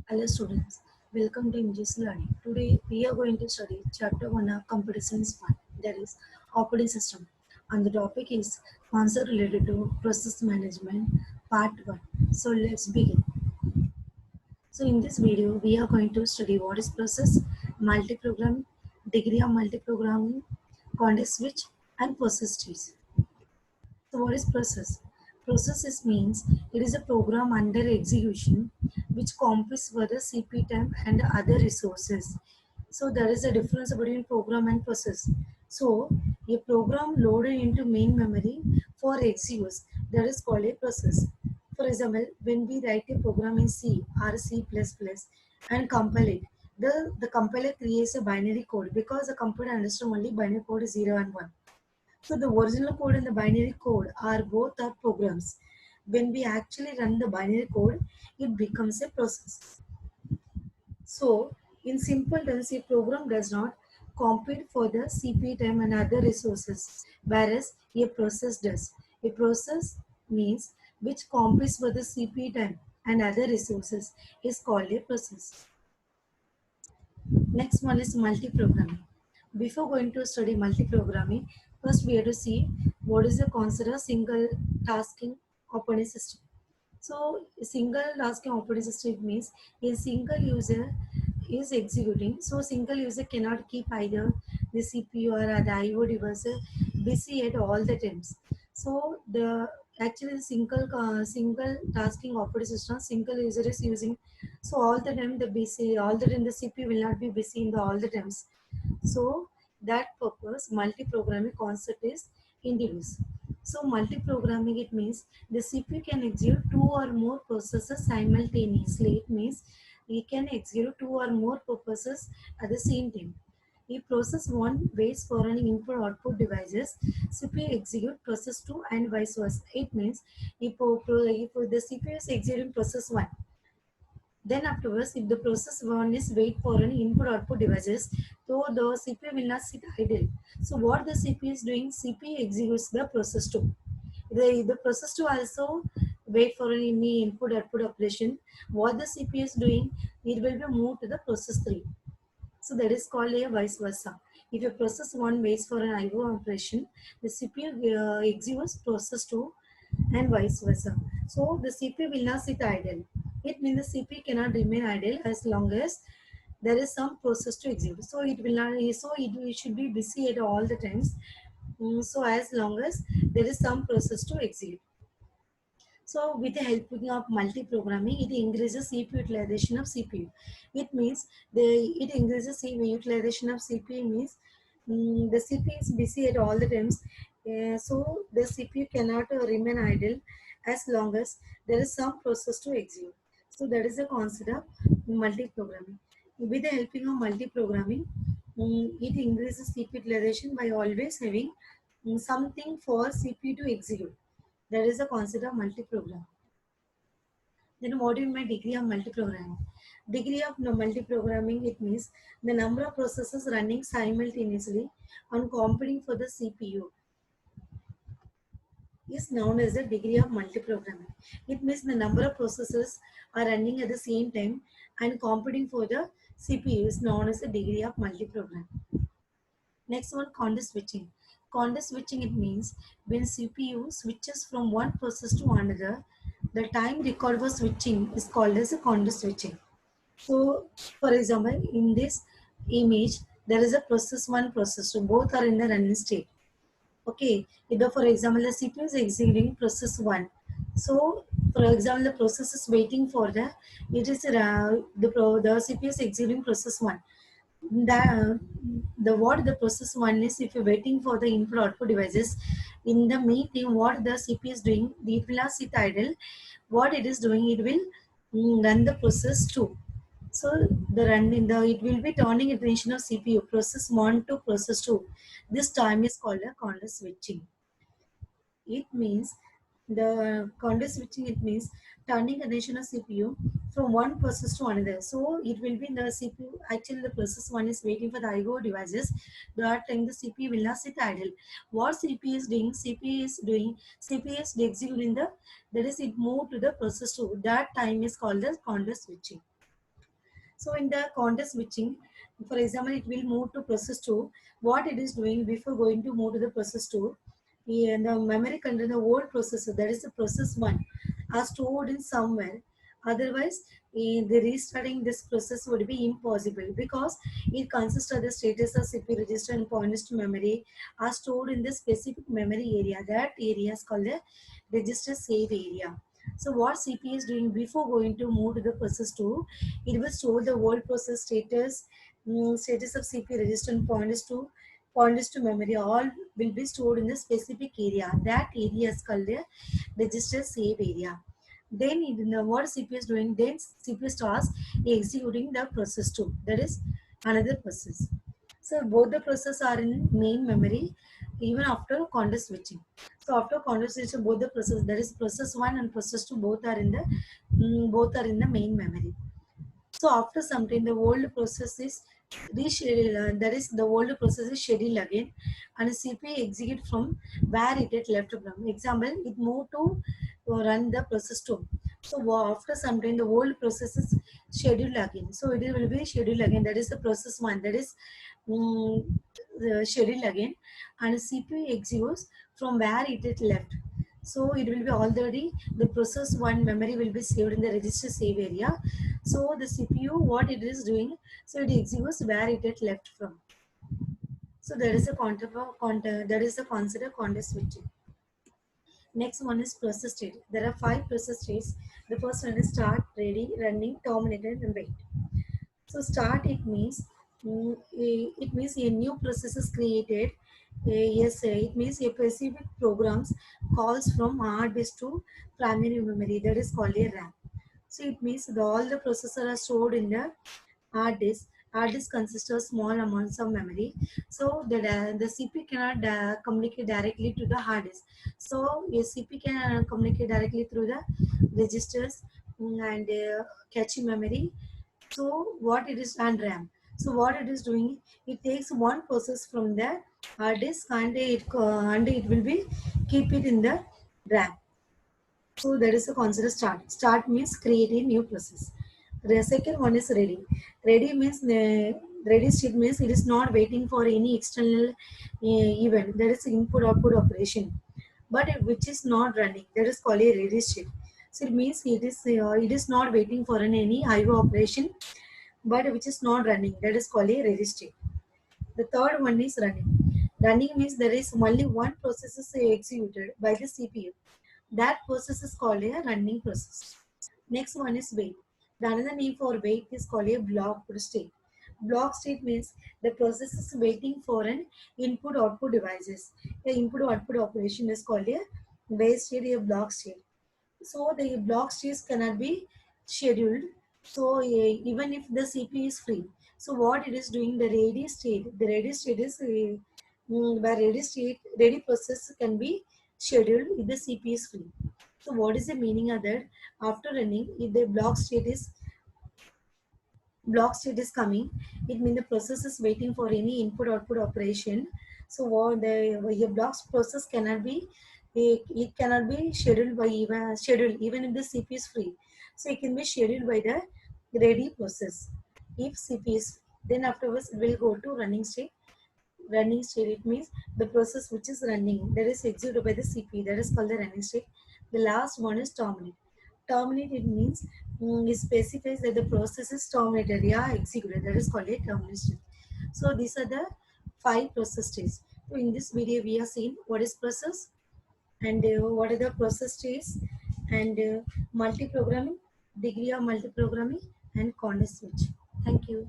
Hello students, welcome to English Learning. Today we are going to study chapter 1 of computer science 1, that is operating system, and the topic is concept related to process management part 1. So let's begin. So in this video we are going to study what is process, multi-programming, degree of multi-programming, context switch and process trees. So what is process? Process means it is a program under execution which competes for the CPU time and other resources. So there is a difference between program and process. So a program loaded into main memory for executes, that is called a process. For example, when we write a program in C or C++ and compile it, the compiler creates a binary code because the compiler understands only binary code is 0 and 1. So the original code and the binary code are both are programs. When we actually run the binary code, it becomes a process. So in simple terms, a program does not compete for the CPU time and other resources, whereas a process does. A process means which competes for the CPU time and other resources is called a process. Next one is multi-programming. Before going to study multi-programming, first we have to see what is the concept of single tasking operating system. So a single tasking operating system means a single user is executing. So single user cannot keep either the CPU or the IO device busy at all the times. So the actually single tasking operating system, single user is using. So all the time the busy, all the time the CPU will not be busy in the all the times. So that purpose multi-programming concept is introduced. So multi-programming, it means the CPU can execute two or more processes simultaneously. It means we can execute two or more purposes at the same time. If process 1 waits for an input output devices, CPU execute process 2 and vice versa. It means if the CPU is executing process 1, then afterwards, if the process one is wait for an input output devices, so the CPU will not sit idle. So what the CPU is doing, CPU executes the process 2. The process 2 also wait for any input output operation. What the CPU is doing, it will be moved to the process 3. So that is called a vice versa. If a process 1 waits for an IO operation, the CPU executes process 2 and vice versa. So the CPU will not sit idle. It means the CPU cannot remain idle as long as there is some process to execute. So it will not. So it should be busy at all the times. So as long as there is some process to execute. So with the helping of multi-programming, it increases CPU utilization of CPU. It means it increases CPU utilization of CPU means the CPU is busy at all the times. So the CPU cannot remain idle as long as there is some process to execute. So that is the concept of multi-programming. With the helping of multi-programming, it increases CPU utilization by always having something for CPU to execute. That is the concept of multi-program. Then what do you mean by degree of multi-programming? Degree of multi-programming, it means the number of processes running simultaneously and competing for the CPU is known as the degree of multi-programming. It means the number of processes are running at the same time and competing for the CPU is known as the degree of multi-programming. Next one, context switching. Context switching, it means when CPU switches from one process to another, the time required for switching is called as a context switching. So, for example, in this image, there is a process 1, process 2. Both are in the running state. Okay, either for example, the CPU is executing process 1. So, for example, the process is waiting for the CPU is executing process 1. The what the process 1 is, if you're waiting for the input output devices, in the meantime, what the CPU is doing, it will not sit idle. What it is doing, it will run the process 2. So the run in the it will be turning attention of CPU process 1 to process 2. This time is called a context switching. It means the context switching, it means turning attention of CPU from one process to another. So it will be the CPU, actually the process 1 is waiting for the IO devices. That time the CPU will not sit idle. What CPU is doing, CPU is executing that is it moved to the process 2. That time is called the context switching. So in the context switching, for example, it will move to process 2. What it is doing before going to move to the process 2, the memory content the old processor, that is the process 1, are stored in somewhere. Otherwise, the restarting this process would be impossible because it consists of the status of CPU register and pointers to memory are stored in the specific memory area. That area is called the register save area. So what CPU is doing before going to move to the process 2, it will store the old process status, status of CPU register and pointers to memory. All will be stored in the specific area. That area is called the register save area. Then what CPU is doing, then CPU starts executing the process 2. That is another process. So both the processes are in main memory even after context switching. So after context switching, both the process, that is process 1 and process 2, both are in the main memory. So after some time, the old process is rescheduled. That is, the old process is scheduled again, and CPU execute from where it had left from. Example, it moved to run the process 2. So after some time, the old process is scheduled again. So it will be scheduled again. That is the process 1. That is scheduled again, and CPU executes from where it had left. So it will be already the process 1 memory will be saved in the register save area. So the CPU, what it is doing, so it executes where it had left from. So there is a that is the consider context switching. Next one is process state. There are 5 process states. The first one is start, ready, running, terminated, and wait. So start, it means a new process is created. Yes, it means a specific programs calls from hard disk to primary memory, that is called a RAM. So it means all the processors are stored in the hard disk. Hard disk consists of small amounts of memory. So the CPU cannot communicate directly to the hard disk. So a CPU can communicate directly through the registers and cache memory. So what it is, and RAM. So what it is doing, it takes one process from the hard disk and it will be keep it in the RAM. So that is a consider start. Start means create a new process. The second one is ready. Ready means the ready state means it is not waiting for any external event. That is input output operation, but which is not running. That is called a ready state. So it means it is not waiting for any IO operation, but which is not running. That is called a ready state. The third one is running. Running means there is only one process is executed by the CPU. That process is called a running process. Next one is wait. The another name for wait is called a blocked state. Block state means the process is waiting for an input output devices. The input output operation is called a wait state, a block state. So the block states cannot be scheduled. So even if the CPU is free, so what it is doing, the ready state is by ready process can be scheduled if the CPU is free. So what is the meaning of that? After running, if the block state is coming, it means the process is waiting for any input output operation. So what the block process cannot be, it cannot be scheduled even if the CPU is free. So it can be scheduled by the ready process if CPU is free. Then afterwards it will go to running state. Running state, it means the process which is running, that is executed by the CPU, that is called the running state. The last one is terminate. Terminate, it means it specifies that the process is terminated, executed, that is called a termination. So these are the 5 process states. So in this video we have seen what is process and what are the process states and multi-programming, degree of multi-programming and context switch. Thank you.